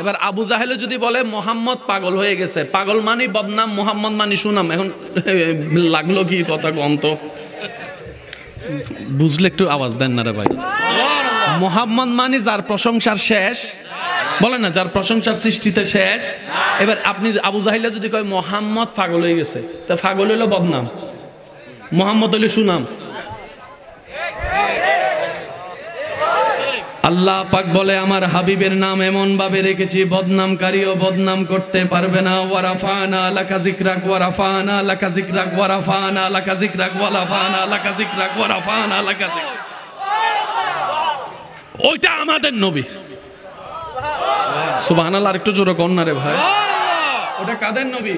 এবার আবু জাহেলে যদি বলে মোহাম্মদ পাগল হয়ে গেছে, পাগল মানি বদনাম, মোহাম্মদ মানি সুনাম, এখন লাগলো কি কথা কন্ত, বুঝলে একটু আওয়াজ দেন না রে ভাই। মোহাম্মদ মানি যার প্রশংসার শেষ, বলেন না, যার প্রশংসার সৃষ্টিতে শেষ। এবার আপনি আবু জাহিলা যদি কয় মোহাম্মদ পাগল হয়ে গেছে, তা পাগল হইলো বদনাম, মোহাম্মদ হইলো সুনাম। আল্লাহ পাক বলে আমার হাবিবের নাম এমন ভাবে রেখেছি বদনামকারীও বদনাম করতে পারবে না। ওয়ারাফানা লাকা যিকরাক ওয়ারাফানা লাকা যিকরাক ওয়ারাফানা লাকা যিকরাক ওয়ারাফানা লাকা যিকরাক ওয়ারাফানা লাকা যিকরাক। ওইটা আমাদের নবী। সুবহানাল্লাহ, আর একটু জোরে কোন না রে ভাই। ওটা কাদের নবী?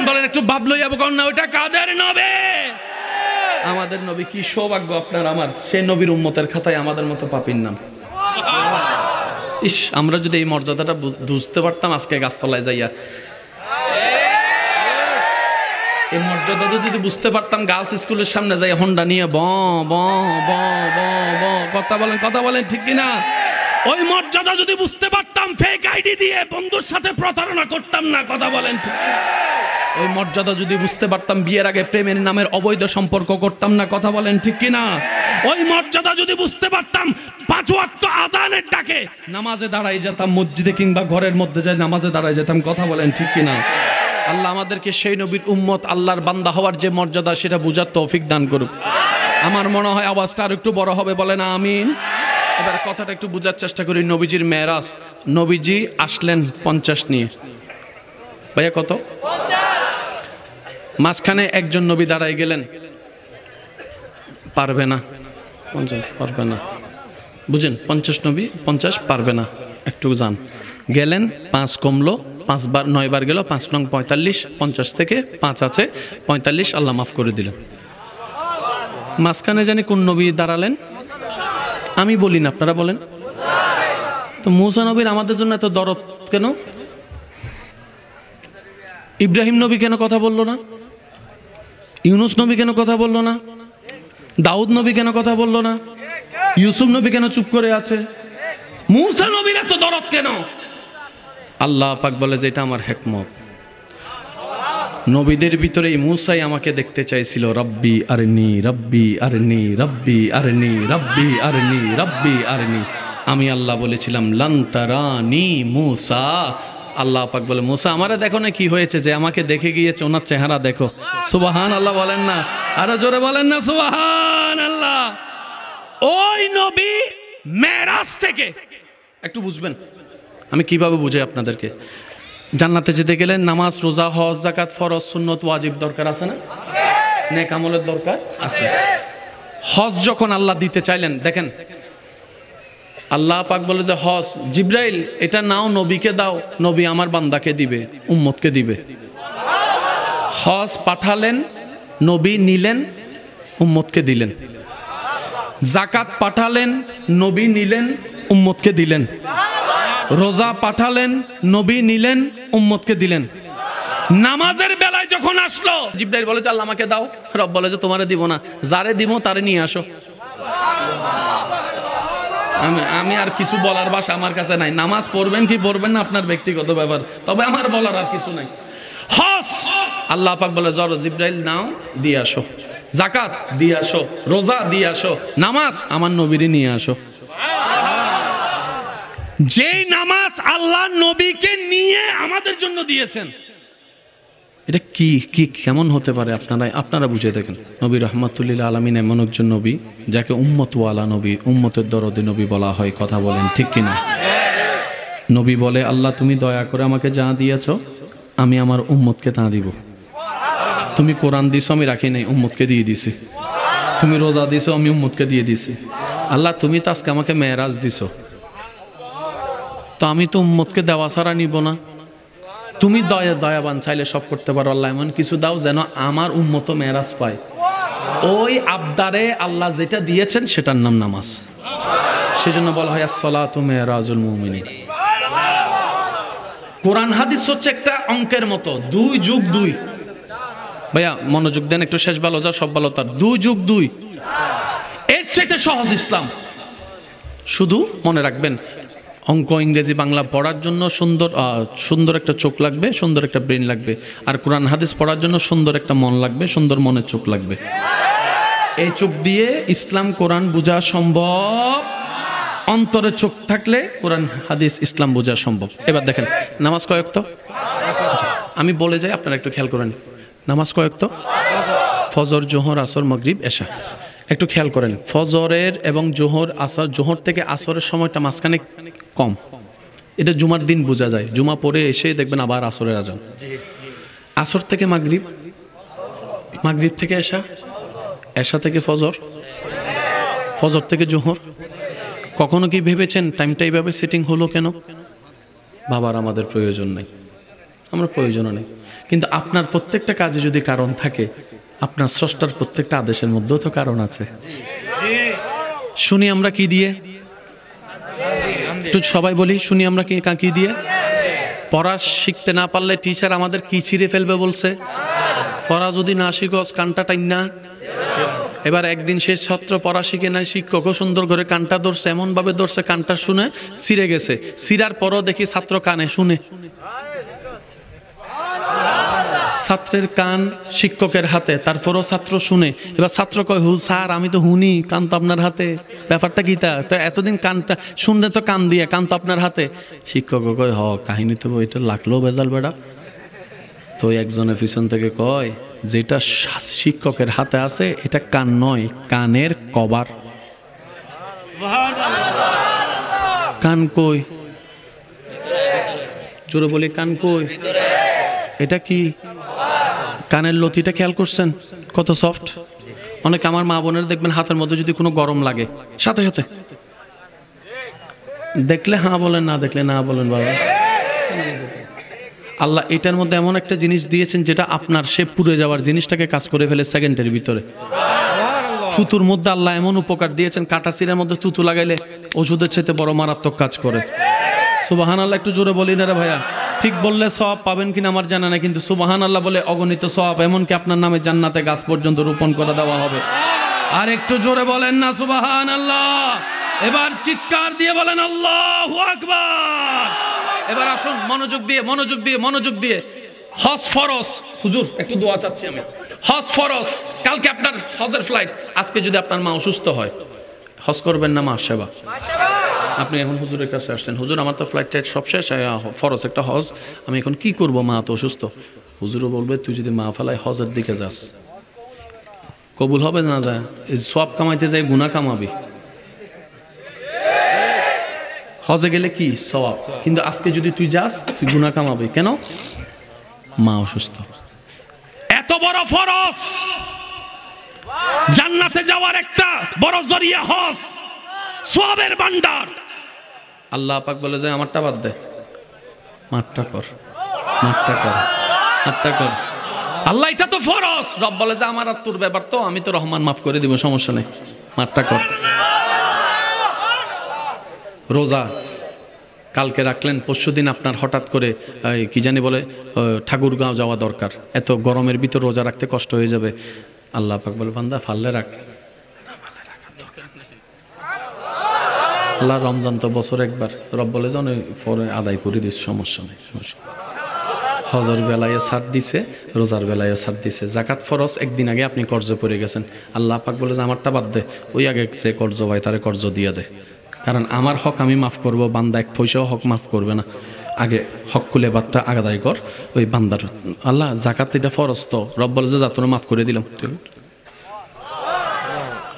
বলেন একটু ভাবলো যাবো কোন না, ওইটা কাদের নবী? আমাদের নবী। কি সৌভাগ্য আপনার আমার, সেই নবীর উম্মতের খাতায় আমাদের মতো পাপীর নাম। ইস, আমরা যদি এই মর্যাদাটা বুঝতে পারতাম আজকে গাছতলায় যাইয়া, এই মর্যাদা যদি বুঝতে পারতাম গার্লস স্কুলের সামনে যাই হোন্ডা নিয়ে ব ব ব ব ব, কথা বলেন ঠিক কিনা? ওই মর্যাদা যদি বুঝতে পারতাম ফেক আইডি দিয়ে বন্ধুর সাথে প্রতারণা করতাম না, কথা বলেন ঠিক কিনা? ওই মর্যাদা যদি বুঝতে পারতাম বিয়ের আগে প্রেমের নামের অবৈধ সম্পর্ক করতাম না, কথা বলেন ঠিক কিনা? ওই মর্যাদা যদি বুঝতে পারতাম 5 ওয়াক্ত আযানের ডাকে নামাজে দাঁড়াই যেতাম, মসজিদে কিংবা ঘরের মধ্যে যাই নামাজে দাঁড়াই যেতাম, কথা বলেন ঠিক কিনা? আল্লাহ আমাদেরকে সেই নবীর উম্মত, আল্লাহর বান্দা হওয়ার যে মর্যাদা সেটা বুঝার তৌফিক দান করুক। আমার মনে হয় আওয়াজটা আর একটু বড় হবে, বলেন আমিন। এবার কথাটা একটু বোঝার চেষ্টা করি। নবীজির মেরাজ, নবীজি আসলেন 50 নিয়ে, ভাইয়া কত? 50। মাঝখানে একজন নবী দাঁড়াই গেলেন, পারবে না 50, পারবে না, বুঝেন? 50 নবী 50 পারবে না, একটু যান। গেলেন, 5 কমলো, 5 বার 9 বার গেল, 5 নং 45, 50 থেকে 5 আছে 45, আল্লাহ মাফ করে দিলেন। মাঝখানে জানি কোন নবী দাঁড়ালেন? আমি বলি না, আপনারা বলেন তো। মুসা নবীর আমাদের জন্য এত দরদ কেন? ইব্রাহিম নবী কেন কথা বললো না? ইউনুস নবী কেন কথা বললো না? দাউদ নবী কেন কথা বললো না? ইউসুফ নবী কেন চুপ করে আছে? মুসা নবীর এত দরদ কেন? আল্লাহ পাক বলে যে এটা আমার হিকমত। নবীদের ভিতরে এই মুসাই আমাকে দেখতে চাইছিল, রব্বি আরনি রব্বি আরনি রব্বি আরনি রব্বি আরনি রব্বি আরনি। আমি আল্লাহ বলেছিলাম লান তারানি মুসা। আল্লাহ পাক বলে মুসা আমারে দেখো না, কি হয়েছে যে আমাকে দেখে গিয়েছে, ওনার চেহারা দেখো। সুবহানাল্লাহ বলেন না, আরো জোরে বলেন না সুবহানাল্লাহ। ওই নবী মেরাজ থেকে, একটু বুঝবেন আমি কিভাবে বুঝাই আপনাদেরকে। জান্নাতে যেতে গেলে নামাজ, রোজা, হজ, যাকাত, ফরজ, সুন্নত, ওয়াজিব দরকার আছে না? নেক আমলের দরকার আছে। হজ যখন আল্লাহ দিতে চাইলেন, দেখেন আল্লাহ পাক বলে যে হজ, জিব্রাইল এটা নাও, নবীকে দাও, নবী আমার বান্দাকে দিবে, উম্মতকে দিবে। হজ পাঠালেন, নবী নিলেন, উম্মতকে দিলেন। যাকাত পাঠালেন, নবী নিলেন, উম্মতকে দিলেন। রোজা পাঠালেন, নবী নিলেন, উম্মতকে দিলেন। নামাজের বেলায় যখন আসলো, জিব্রাইল বলে যে আল্লাহ আমাকে দাও, রব বলে যে তোমারে দিব না, যারে দিব তারে নিয়ে আসো। আমি আর কিছু বলার ভাষা আমার কাছে নাই। নামাজ পড়বেন কি পড়বেন না আপনার ব্যক্তিগত ব্যাপার, তবে আমার বলার আর কিছু নাই। হজ আল্লাহ পাক বলে জড় জিব্রাইল নাও, দিয়ে আসো। যাকাত দিয়ে আসো, রোজা দিয়ে আসো, নামাজ আমার নবীরে নিয়ে আসো। যেই নামাজ আল্লাহ নবীকে নিয়ে আমাদের জন্য দিয়েছেন, এটা কি কি কেমন হতে পারে আপনারা বুঝে দেখেন। নবী রহমাতুল্লিল আলামিন এমন একজন নবী যাকে উম্মতওয়ালা নবী, উম্মতের দরদি নবী বলা হয়, কথা বলেন ঠিক কিনা? নবী বলে আল্লাহ তুমি দয়া করে আমাকে যা দিয়েছো আমি আমার উম্মতকে তা দিব। তুমি কোরআন দিছো আমি রাখি নাই, উম্মতকে দিয়ে দিছি। তুমি রোজা দিছো আমি উম্মতকে দিয়ে দিছি। আল্লাহ তুমি তো আজকে আমাকে মেরাজ দিছো, তো আমি তো উম্মতকে দেওয়া ছাড়া নিব না। তুমি দয়াবান, চাইলে সব করতে পারো, আল্লাহ এমন কিছু দাও যেন আমার উম্মত মেরাজ পায়। ওই আবদারে আল্লাহ যেটা দিয়েছেন সেটার নাম নামাজ। সেজন্য বলা হয় আসসালাতু মেরাজুল মুমিনিন। কোরআন হাদিস হচ্ছে একটা অঙ্কের মতো, 2 যোগ 2। ভাইয়া মনোযোগ দেন একটু, শেষ ভালো যা সব ভালো তার, 2 যোগ 2 এর চাইতে সহজ ইসলাম। শুধু মনে রাখবেন অঙ্ক, ইংরেজি, বাংলা পড়ার জন্য সুন্দর একটা চোখ লাগবে, সুন্দর একটা ব্রেন লাগবে। আর কোরআন হাদিস পড়ার জন্য সুন্দর একটা মন লাগবে, সুন্দর মনের চোখ লাগবে। এই চোখ দিয়ে ইসলাম কোরআন বোঝা সম্ভব। অন্তরে চোখ থাকলে কোরআন হাদিস ইসলাম বোঝা সম্ভব। এবার দেখেন নামাজ কয় ওয়াক্ত? আমি বলে যাই, আপনারা একটু খেয়াল করেন। নামাজ কয় ওয়াক্ত? ফজর, জোহর, আসর, মাগরিব, এশা। একটু খেয়াল করেন, ফজরের এবং জোহর, আসর, জোহর থেকে আসরের সময়টা মাঝখানে কম। এটা জুমার দিন বোঝা যায়। জুমা পরে এসে দেখবেন আবার আসরের আজান। আসর থেকে মাগরিব, মাগরিব থেকে এশা, এশা থেকে ফজর, ফজর থেকে জোহর। কখনো কি ভেবেছেন টাইমটা এইভাবে সেটিং হলো কেন? বাবার আমাদের প্রয়োজন নেই, আমরা প্রয়োজনও নেই। কিন্তু আপনার প্রত্যেকটা কাজে যদি কারণ থাকে, আপনার স্রষ্টার প্রত্যেকটা আদেশের মধ্যেও তো কারণ আছে। শুনি আমরা কি দিয়ে? একটু সবাই বলি, শুনি আমরা কি দিয়ে? পড়া শিখতে না পারলে টিচার আমাদের কি ছিঁড়ে ফেলবে বলছে? পড়া যদি না শিখস কানটা টাইন না। এবার একদিন সে ছাত্র পড়া শিখে নাই, শিক্ষকও সুন্দর করে কানটা ধরছে, এমন ভাবে ধরছে কানটা শুনে ছিঁড়ে গেছে। ছিঁড়ার পরও দেখি ছাত্র কানে শুনে। ছাত্রের কান শিক্ষকের হাতে, তারপরও ছাত্র শুনে। এবার ছাত্র কয়, স্যার আমি তো হুনি, কান তো আপনার হাতে, ব্যাপারটা কি? তা তো এতদিন কানটা শুনলে তো কান দিয়ে, কান তো আপনার হাতে। শিক্ষক কয়, কাহিনী তো ওইটা লাগলো বেজাল বেড়া। তো একজনের পিছন থেকে কয়, যেটা শিক্ষকের হাতে আছে এটা কান নয়, কানের কভার। কান কই? জোরে বলি, কান কই? এটা কি? কানের লতিটা খেয়াল করছেন কত সফট? অনেক আমার মা বোনের দেখবেন হাতের মধ্যে যদি কোনো গরম লাগে, সাথে সাথে দেখলে হ্যাঁ বলেন, না দেখলে না বলেন। বাবা, আল্লাহ এটার মধ্যে এমন একটা জিনিস দিয়েছেন যেটা আপনার সে পুড়ে যাওয়ার জিনিসটাকে কাজ করে ফেলে সেকেন্ডের ভিতরে। থুতুর মধ্যে আল্লাহ এমন উপকার দিয়েছেন, কাটা সিরের মধ্যে থুতু লাগাইলে ওষুধের চাইতে বড় মারাত্মক কাজ করে। সুবহানাল্লাহ একটু জোরে বলি না রে ভাইয়া? ঠিক বললে সওয়াব পাবেন কিনা আমার জানা নাই, কিন্তু সুবহানাল্লাহ বলে অগণিত সওয়াব, এমনকি আপনার নামে জান্নাতে গাছ পর্যন্ত রোপণ করে দেওয়া হবে। আর একটু জোরে বলেন না সুবহানাল্লাহ? এবার চিৎকার দিয়ে বলেন আল্লাহু আকবার। এবার আসুন মনোযোগ দিয়ে, মনোযোগ দিয়ে, মনোযোগ দিয়ে। হজ ফরজ। হুজুর একটু দোয়া চাচ্ছি আমি। হজ ফরজ। কালকে আপনার হজের ফ্লাইট। আজকে যদি আপনার মা অসুস্থ হয়, হজ করবেন না মা সেবা? আপনি এখন হুজুরের কাছে আসছেন, হুজুর আমার তো ফ্লাইট টাইট সব শেষ, ফরজ একটা হজ, আমি এখন কি করব, মা তো অসুস্থ। হুজুরও বলবে, তুই যদি মা ফেলায় হজের দিকে যাস, কবুল হবে না? যায় সব কামাইতে যায় গুনাহ কামাবি। হজে গেলে কি সওয়াব, কিন্তু আজকে যদি তুই যাস তুই গুনাহ কামাবি। কেন? মা অসুস্থ। এত বড় ফরজ, জান্নাতে যাওয়ার একটা বড় জরিয়া হজ, সওয়াবের ভান্ডার। আল্লাহ পাক বলে যায়, আমারটা বাদ দে, মারটা কর, মারটা কর, মারটা কর। আল্লাহ এটা তো ফরজ। রব বলে যে আমার আর তোর ব্যাপার তো, আমি তো রহমান, মাফ করে দিব, সমস্যা নেই, মারটা কর। রোজা কালকে রাখলেন, পরশুদিন আপনার হঠাৎ করে কি জানি বলে ঠাকুরগাঁও যাওয়া দরকার, এত গরমের ভিতর রোজা রাখতে কষ্ট হয়ে যাবে। আল্লাহ পাক বলে, বান্দা ফাললে রাখ। আল্লাহ রমজান তো বছর একবার, রব বলে যে পরে আদায় করে দিস, সমস্যা নেই। হজের বেলায় ছাড় দিছে, রোজার বেলায় ছাড় দিছে। জাকাত ফরজ, একদিন আগে আপনি কর্জ পড়ে গেছেন, আল্লাহ পাক বলে যে আমারটা বাদ দে, ওই আগে যে কর্জ হয় তারে কর্জ দিয়ে দে, কারণ আমার হক আমি মাফ করব, বান্দা এক পয়সাও হক মাফ করবে না। আগে হক খুলে বাদটা আদায় কর ওই বান্দার। আল্লাহ জাকাত এটা ফরজ তো, রব বলে যে যা তোরা মাফ করে দিলাম।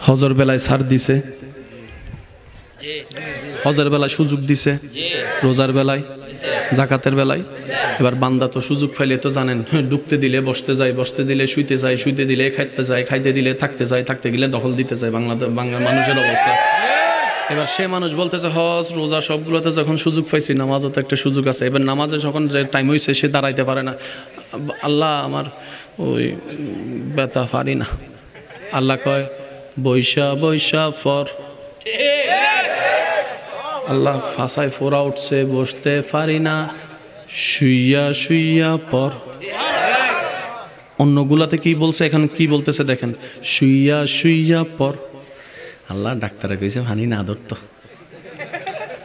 হজের বেলায় ছাড় দিছে, হজের বেলায় সুযোগ দিছে, রোজার বেলায়, জাকাতের বেলায়। এবার বান্দা তো সুযোগ পাইলে তো জানেন, ঢুকতে দিলে বসতে যায়, বসতে দিলে শুইতে যায়, শুইতে দিলে খাইতে যায়, খাইতে দিলে থাকতে যায়, থাকতে গেলে দখল দিতে যায়। বাংলা মানুষের অবস্থা। এবার সে মানুষ বলতেছে হজ রোজা সবগুলোতে যখন সুযোগ পাইছি, নামাজও তো একটা সুযোগ আছে, এবার নামাজে যখন যে টাইম হয়েছে সে দাঁড়াইতে পারে না। আল্লাহ আমার ওই ব্যথা পারি না। আল্লাহ কয় বৈশা বৈশা ফর। আল্লাহ ফাঁসায় ফোরা উঠছে, বসতে পারি না, শুইয়া শুইয়া পর। অন্যগুলাতে কি বলছে, এখন কি বলতেছে দেখেন, শুইয়া শুইয়া পর। আল্লাহ ডাক্তারে কইছে পানি না ধরতো,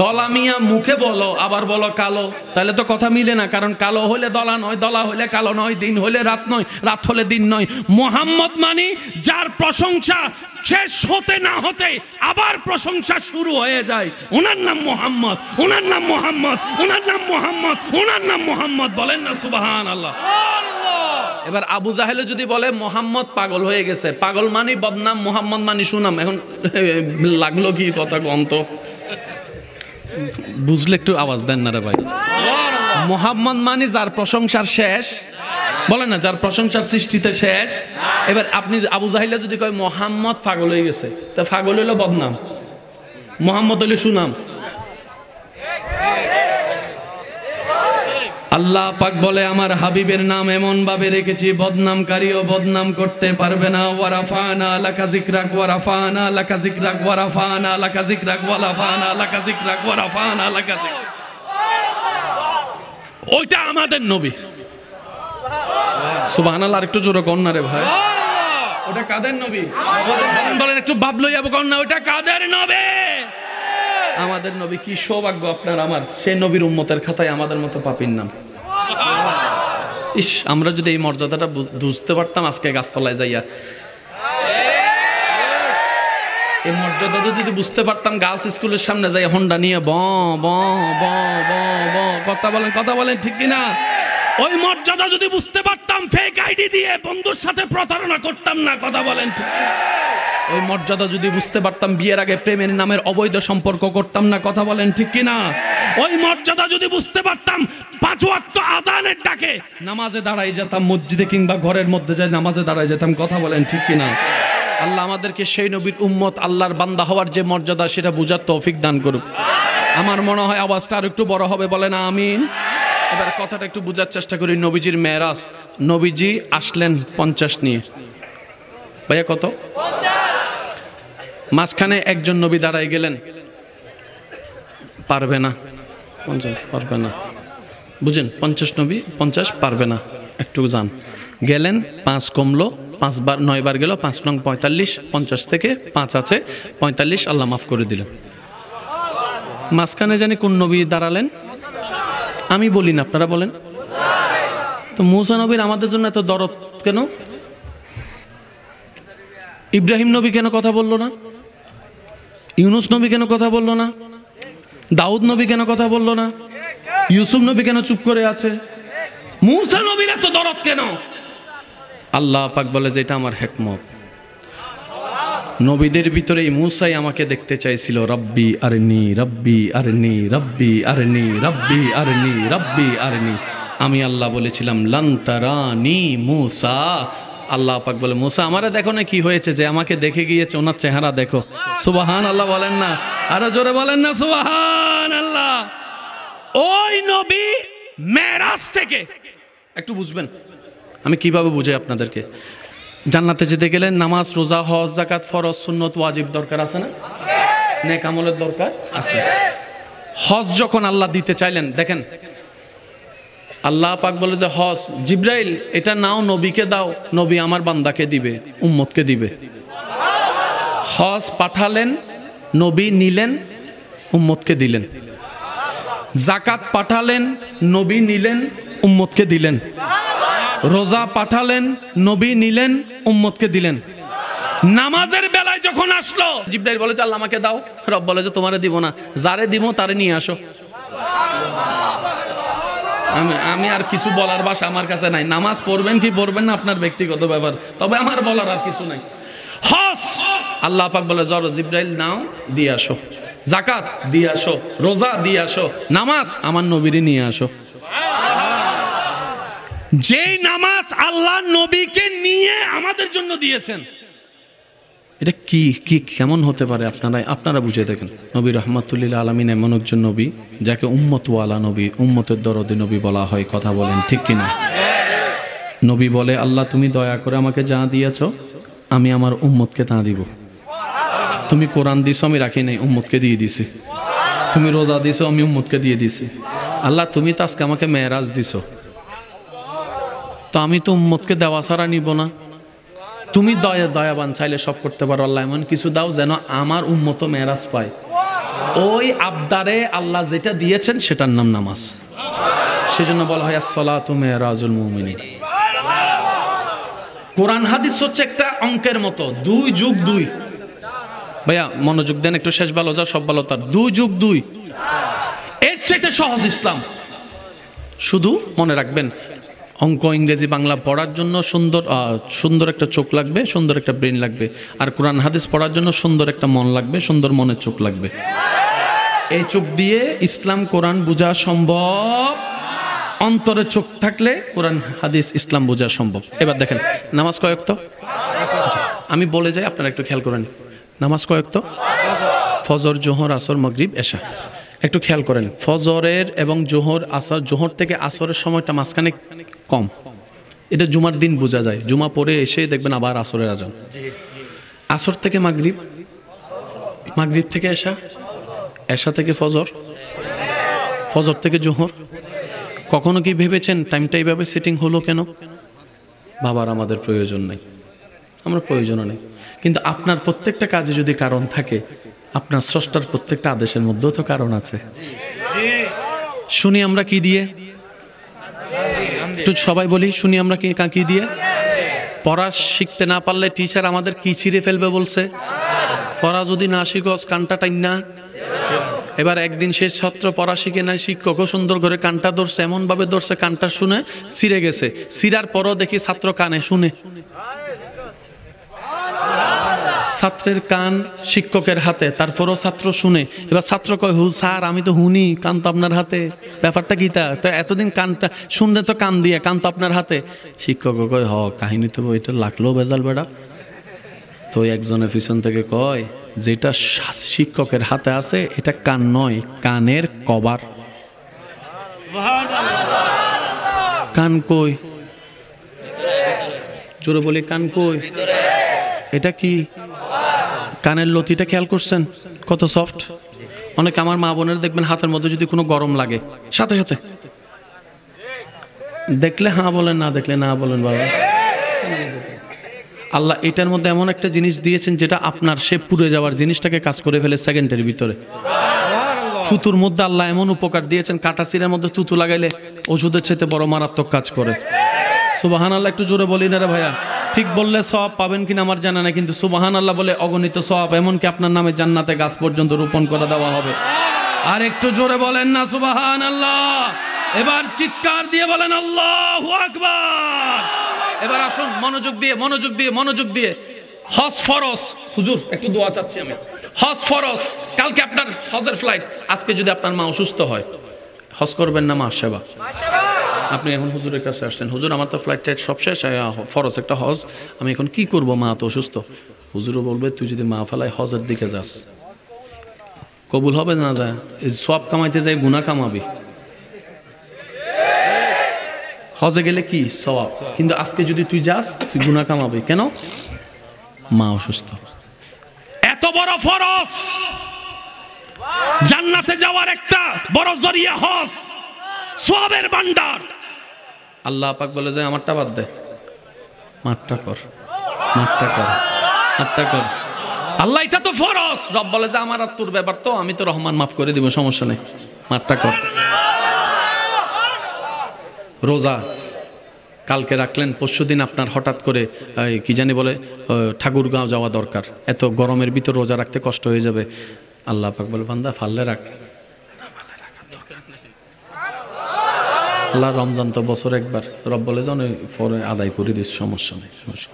দলা মিয়া মুখে বলো আবার বলো কালো, তাহলে তো কথা মিলে না। কারণ কালো হলে দলা নয়, দলা হলে কালো নয়, দিন হলে রাত নয়, রাত হলে দিন নয়। মোহাম্মদ মানি যার প্রশংসা শেষ হতে না হতে আবার প্রশংসা শুরু হয়ে যায়, ওনার নাম মোহাম্মদ, ওনার নাম মোহাম্মদ, ওনার নাম মোহাম্মদ, ওনার নাম মোহাম্মদ। বলেন না সুবহানাল্লাহ। এবার আবু জাহেলে যদি বলে মোহাম্মদ পাগল হয়ে গেছে, পাগল মানি বদনাম, মোহাম্মদ মানি সুনাম। এখন লাগলো কি কথা গন্ত, বুঝলে একটু আওয়াজ দেন না রে ভাই। মোহাম্মদ মানি যার প্রশংসার শেষ, বলেন না, যার প্রশংসার সৃষ্টিতে শেষ। এবার আপনি আবু জাহিলা যদি কয় মোহাম্মদ পাগল হয়ে গেছে, তা পাগল হইলো বদনাম, মোহাম্মদ হইলো সুনাম। আল্লাহ পাক বলে আমার হাবিবের নাম এমন ভাবে রেখেছি বদনামকারীও বদনাম করতে পারবে না। ওয়ারাফানা লাকা যিকরাক, ওয়ারাফানা লাকা যিকরাক, ওয়ারাফানা লাকা যিকরাক, ওয়ারাফানা লাকা যিকরাক, ওয়ারাফানা লাকা যিকরাক। ওইটা আমাদের নবী। সুবহানাল্লাহ। আর একটু জোরে কোন না রে ভাই, ওটা কাদের নবী? বলেন একটু ভাবলো যাবো কোন না, ওইটা কাদের নবী? আমাদের নবী। কি সৌভাগ্য আপনার আমার, সেই নবীর উম্মতের খাতায় আমাদের মতো পাপীর নাম। ইস, আমরা যদি এই মর্যাদাটা বুঝতে পারতাম আজকে গাছতলায় যাইয়া, এই মর্যাদাটা যদি বুঝতে পারতাম গার্লস স্কুলের সামনে যাই হোন্ডা নিয়ে ব ব ব ব ব, কথা বলেন, কথা বলেন ঠিক কিনা? ওই মর্যাদা যদি বুঝতে পারতাম ফেক আইডি দিয়ে বন্ধুর সাথে প্রতারণা করতাম না, কথা বলেন ঠিক কিনা? ওই মর্যাদা যদি বুঝতে পারতাম বিয়ের আগে প্রেমের নামের অবৈধ সম্পর্ক করতাম না, কথা বলেন ঠিক কিনা? ওই মর্যাদা যদি বুঝতে পারতাম 5 ওয়াক্ত আযানের ডাকে নামাজে দাঁড়াই যেতাম, মসজিদে কিংবা ঘরের মধ্যে যাই নামাজে দাঁড়াই যেতাম, কথা বলেন ঠিক কিনা? আল্লাহ আমাদেরকে সেই নবীর উম্মত, আল্লাহর বান্দা হওয়ার যে মর্যাদা সেটা বুঝার তৌফিক দান করুক। আমার মনে হয় আওয়াজটা আর একটু বড় হবে, বলেন আমিন। এবার কথাটা একটু বোঝার চেষ্টা করি। নবীজির মেরাজ, নবীজি আসলেন 50 নিয়ে। ভাইয়া কত? মাঝখানে একজন নবী দাঁড়ায় গেলেন, পারবে না 50, পারবে না, বুঝেন? 50 নবী 50 পারবে না, একটু যান। গেলেন, 5 কমলো, 5 বার 9 বার গেল, 5 নং 45, 50 থেকে 5 আছে 45, আল্লাহ মাফ করে দিলেন। মাঝখানে জানি কোন নবী দাঁড়ালেন? আমি বলি না, আপনারা বলেন তো। মুসা নবীর আমাদের জন্য এত দরদ কেন? ইব্রাহিম নবী কেন কথা বললো না? ইউনুস নবী কেন কথা বললো না? দাউদ নবী কেন কথা বললো না? ইউসুফ নবী কেন চুপ করে আছে? মুসা নবীর এত দরদ কেন? আল্লাহ পাক বলে যে এটা আমার হিকমত। নবীদের ভিতরে এই মুসাই আমাকে দেখতে চাইছিল, রব্বি আরনি, রব্বি আরনি, রব্বি আরনি, রব্বি আরনি, রব্বি আরনি। আমি আল্লাহ বলেছিলাম লান তারানি মুসা। আল্লাহ পাক বলে মুসা আমারে দেখো না, কি হয়েছে যে আমাকে দেখে গিয়েছে, ওনার চেহারা দেখো। সুবহানাল্লাহ বলেন না, আরো জোরে বলেন না সুবহানাল্লাহ। ওই নবী মেরাজ থেকে, একটু বুঝবেন আমি কিভাবে বুঝাই আপনাদেরকে। জান্নাতে যেতে গেলে নামাজ, রোজা, হজ, যাকাত, ফরজ, সুন্নত, ওয়াজিব দরকার আছে না? নেক আমলের দরকার আছে। হজ যখন আল্লাহ দিতে চাইলেন, দেখেন আল্লাহ পাক বলে যে হজ, জিব্রাইল এটা নাও, নবীকে দাও, নবী আমার বান্দাকে দিবে, উম্মতকে দিবে। হজ পাঠালেন, নবী নিলেন, উম্মতকে দিলেন। যাকাত পাঠালেন, নবী নিলেন, উম্মতকে দিলেন। রোজা পাঠালেন, নবী নিলেন, উম্মতকে দিলেন। নামাজের বেলায় যখন আসলো, জিব্রাইল বলে যে আল্লাহ আমাকে দাও, রব বলে যে তোমারে দিব না, যারে দিব তারে নিয়ে আসো। আমি আর কিছু বলার ভাষা আমার কাছে নাই। নামাজ পড়বেন কি পড়বেন না আপনার ব্যক্তিগত ব্যাপার, তবে আমার বলার আর কিছু নাই। হজ আল্লাহ পাক বলে জড়ো জিব্রাইল নাও, দিয়ে আসো। যাকাত দিয়ে আসো, রোজা দিয়ে আসো, নামাজ আমার নবীরে নিয়ে আসো। যেই নামাজ আল্লাহ নবীকে নিয়ে আমাদের জন্য দিয়েছেন, এটা কি কি কেমন হতে পারে আপনারা বুঝে দেখেন। নবী রহমাতুল্লিল আলামিন এমন একজন নবী যাকে উম্মতওয়ালা নবী, উম্মতের দরদী নবী বলা হয়, কথা বলেন ঠিক কিনা? নবী বলে আল্লাহ তুমি দয়া করে আমাকে যা দিয়েছো আমি আমার উম্মতকে তা দিব। তুমি কোরআন দিছো আমি রাখি নাই, উম্মতকে দিয়ে দিছি। তুমি রোজা দিছো আমি উম্মতকে দিয়ে দিছি। আল্লাহ তুমি তো আজকে আমাকে মেরাজ দিছো, তো আমি তো উম্মতকে দেওয়া ছাড়া নিব না। তুমি দয়াবান, চাইলে সব করতে পারো আল্লাহ, এমন কিছু দাও যেন আমার উম্মত মেরাজ পায়। ওই আবদারে আল্লাহ যেটা দিয়েছেন সেটার নাম নামাজ। সেজন্য বলা হয় আসসালাতু মিরাজুল মুমিনিন। কোরআন হাদিস হচ্ছে একটা অঙ্কের মতো, 2 যোগ 2। ভাইয়া মনোযোগ দেন একটু, শেষ ভালো যা সব ভালো তার। 2 যোগ 2 এর চাইতে সহজ ইসলাম। শুধু মনে রাখবেন, অঙ্ক, ইংরেজি, বাংলা পড়ার জন্য সুন্দর একটা চোখ লাগবে, সুন্দর একটা ব্রেন লাগবে। আর কোরআন হাদিস পড়ার জন্য সুন্দর একটা মন লাগবে, সুন্দর মনের চোখ লাগবে। এই চোখ দিয়ে ইসলাম কোরআন বোঝা সম্ভব। অন্তরে চোখ থাকলে কোরআন হাদিস ইসলাম বোঝা সম্ভব। এবার দেখেন নামাজ কয় ওয়াক্ত? আমি বলে যাই, আপনারা একটু খেয়াল করেন। নামাজ কয় ওয়াক্ত? ফজর, জোহর, আসর, মাগরিব, এশা। একটু খেয়াল করেন, ফজরের এবং জোহর, আসর, জোহর থেকে আসরের সময়টা মাঝখানে কম। এটা জুমার দিন বোঝা যায়। জুমা পরে এসে দেখবেন আবার আসরের আজান। আসর থেকে মাগরিব, মাগরিব থেকে এশা, এশা থেকে ফজর, ফজর থেকে জোহর। কখনো কি ভেবেছেন টাইমটা এইভাবে সেটিং হলো কেন? বাবার আমাদের প্রয়োজন নেই, আমরা প্রয়োজনও নেই। কিন্তু আপনার প্রত্যেকটা কাজে যদি কারণ থাকে, আপনার স্রষ্টার প্রত্যেকটা আদেশের মধ্যেও তো কারণ আছে। শুনি আমরা কি দিয়ে? একটু সবাই বলি, শুনি আমরা কি দিয়ে? পড়া শিখতে না পারলে টিচার আমাদের কি ছিঁড়ে ফেলবে বলছে? পড়া যদি না শিখস কানটা টাইন না। এবার একদিন সে ছাত্র পড়া শিখে নাই, শিক্ষকও সুন্দর করে কানটা ধরছে, এমন ভাবে ধরছে কানটা শুনে ছিঁড়ে গেছে। ছিঁড়ার পরও দেখি ছাত্র কানে শুনে। ছাত্রের কান শিক্ষকের হাতে, তারপরও ছাত্র শুনে। এবার ছাত্র কয়, স্যার আমি তো হুনি, কান তো আপনার হাতে, ব্যাপারটা কি? তা তো এতদিন কানটা শুনলে তো কান দিয়ে, কান তো আপনার হাতে। শিক্ষক কয়, কাহিনী তো এটা লাগলো বেজাল বেড়া। তো একজনের পিছন থেকে কয়, যেটা শিক্ষকের হাতে আছে এটা কান নয়, কানের কভার। কান কই? জোরে বলি, কান কই? এটা কি? কানের লতিটা খেয়াল করছেন কত সফট? অনেক আমার মা বোনের দেখবেন হাতের মধ্যে যদি কোনো গরম লাগে, সাথে সাথে দেখলে হ্যাঁ বলেন, না দেখলে না বলেন। বাবা, আল্লাহ এটার মধ্যে এমন একটা জিনিস দিয়েছেন যেটা আপনার সে পুড়ে যাওয়ার জিনিসটাকে কাজ করে ফেলে সেকেন্ডের ভিতরে। থুতুর মধ্যে আল্লাহ এমন উপকার দিয়েছেন, কাটা চিরের মধ্যে থুতু লাগাইলে ওষুধের চাইতে বড় মারাত্মক কাজ করে। সুবহানাল্লাহ একটু জোরে বলি না রে ভাইয়া? ঠিক বললে সওয়াব পাবেন কিনা আমার জানা নাই, কিন্তু সুবহানাল্লাহ বলে অগণিত সওয়াব, এমনকি আপনার নামে জান্নাতে গাছ পর্যন্ত রোপণ করে দেওয়া হবে। আর একটু জোরে বলেন না সুবহানাল্লাহ? এবার চিৎকার দিয়ে বলেন আল্লাহু আকবার। এবার আসুন মনোযোগ দিয়ে, মনোযোগ দিয়ে, মনোযোগ দিয়ে। হজ ফরজ। হুজুর একটু দোয়া চাচ্ছি আমি। হজ ফরজ। কালকে আপনার হজের ফ্লাইট। আজকে যদি আপনার মা অসুস্থ হয়, হজ করবেন না মা সেবা? আপনি এখন হুজুরের কাছে আসছেন, হুজুর আমার তো ফ্লাইট টাইট সব শেষ, ফরজ একটা হজ, আমি এখন কি করব, মা তো অসুস্থ। হুজুরও বলবে, তুই যদি মা ফেলায় হজের দিকে যাস, কবুল হবে না? যায় সব কামাইতে যায় গুনাহ কামাবি। হজে গেলে কি সওয়াব, কিন্তু আজকে যদি তুই যাস তুই গুনাহ কামাবি। কেন? মা অসুস্থ। এত বড় ফরজ, জান্নাতে যাওয়ার একটা বড় জরিয়া হজ, সওয়াবের ভান্ডার। আল্লাহ পাক বলে যায়, আমারটা বাদ দে, মারটা কর, মারটা কর, মারটা কর। আল্লাহ এটা তো ফরজ। রব বলে যে আমার আর তোর ব্যাপার তো, আমি তো রহমান, মাফ করে দিব, সমস্যা নেই, মারটা কর। রোজা কালকে রাখলেন, পরশুদিন আপনার হঠাৎ করে কি জানি বলে ঠাকুরগাঁও যাওয়া দরকার, এত গরমের ভিতর রোজা রাখতে কষ্ট হয়ে যাবে। আল্লাহ পাক বলে, বান্দা ফাললে রাখ। আল্লাহ রমজান তো বছর একবার, রব বলে যে পরে আদায় করে দিস, সমস্যা নেই, সমস্যা।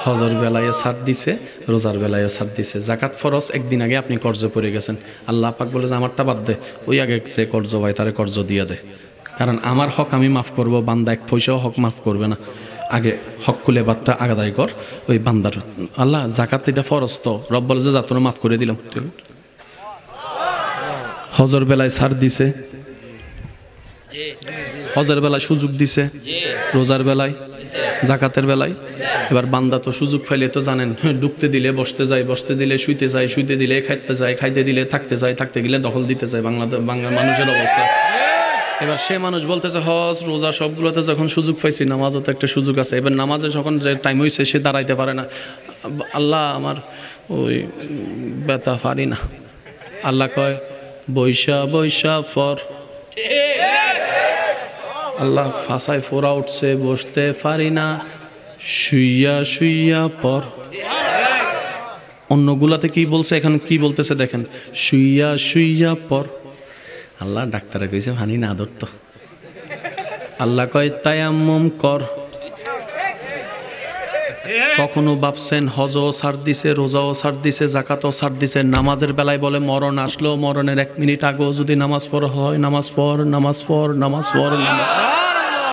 হজের বেলায় ছাড় দিছে, রোজার বেলায় ছাড় দিছে। জাকাত ফরজ, একদিন আগে আপনি কর্জ পড়ে গেছেন, আল্লাহ পাক বলে যে আমারটা বাদ দে, ওই আগে যে কর্জ হয় তারে কর্জ দিয়ে দে, কারণ আমার হক আমি মাফ করব, বান্দা এক পয়সাও হক মাফ করবে না। আগে হক খুলে বাদটা আদায় কর ওই বান্দার। আল্লাহ জাকাত এটা ফরজ তো, রব বলে যে যা তোরা মাফ করে দিলাম। হজের বেলায় ছাড় দিছে, হজের বেলায় সুযোগ দিছে, রোজার বেলায়, জাকাতের বেলায়। এবার বান্দা তো সুযোগ পাইলে তো জানেন, ঢুকতে দিলে বসতে যায়, বসতে দিলে শুইতে যায়, শুইতে দিলে খাইতে যায়, খাইতে দিলে থাকতে যায়, থাকতে গেলে দখল দিতে যায়। বাংলা মানুষের অবস্থা। এবার সে মানুষ বলতেছে হজ রোজা সবগুলোতে যখন সুযোগ পাইছি, নামাজও তো একটা সুযোগ আছে। এবার নামাজে যখন যে টাইম হয়েছে সে দাঁড়াইতে পারে না, আল্লাহ আমার ওই ব্যথা পারি না, আল্লাহ কয় বৈশা বৈশা ফর। আল্লাহ ফাঁসায় ফোরা উঠছে, বসতে পারি না, শুইয়া শুইয়া পর। অন্যগুলাতে কি বলছে, এখন কি বলতেছে দেখেন, শুইয়া শুইয়া পর। আল্লাহ ডাক্তারে কইছে পানি না ধরতো। আল্লাহ কয় তায়াম্মুম কর। কখনো ভাবছেন হজও ছাড় দিছে, রোজাও ছাড় দিছে, জাকাতও ছাড় দিছে, নামাজের বেলায় বলে মরণ আসলো, মরণের 1 মিনিট আগেও যদি নামাজ পড়া হয়, নামাজ পড়, নামাজ পড়, নামাজ পড়, নামাজ।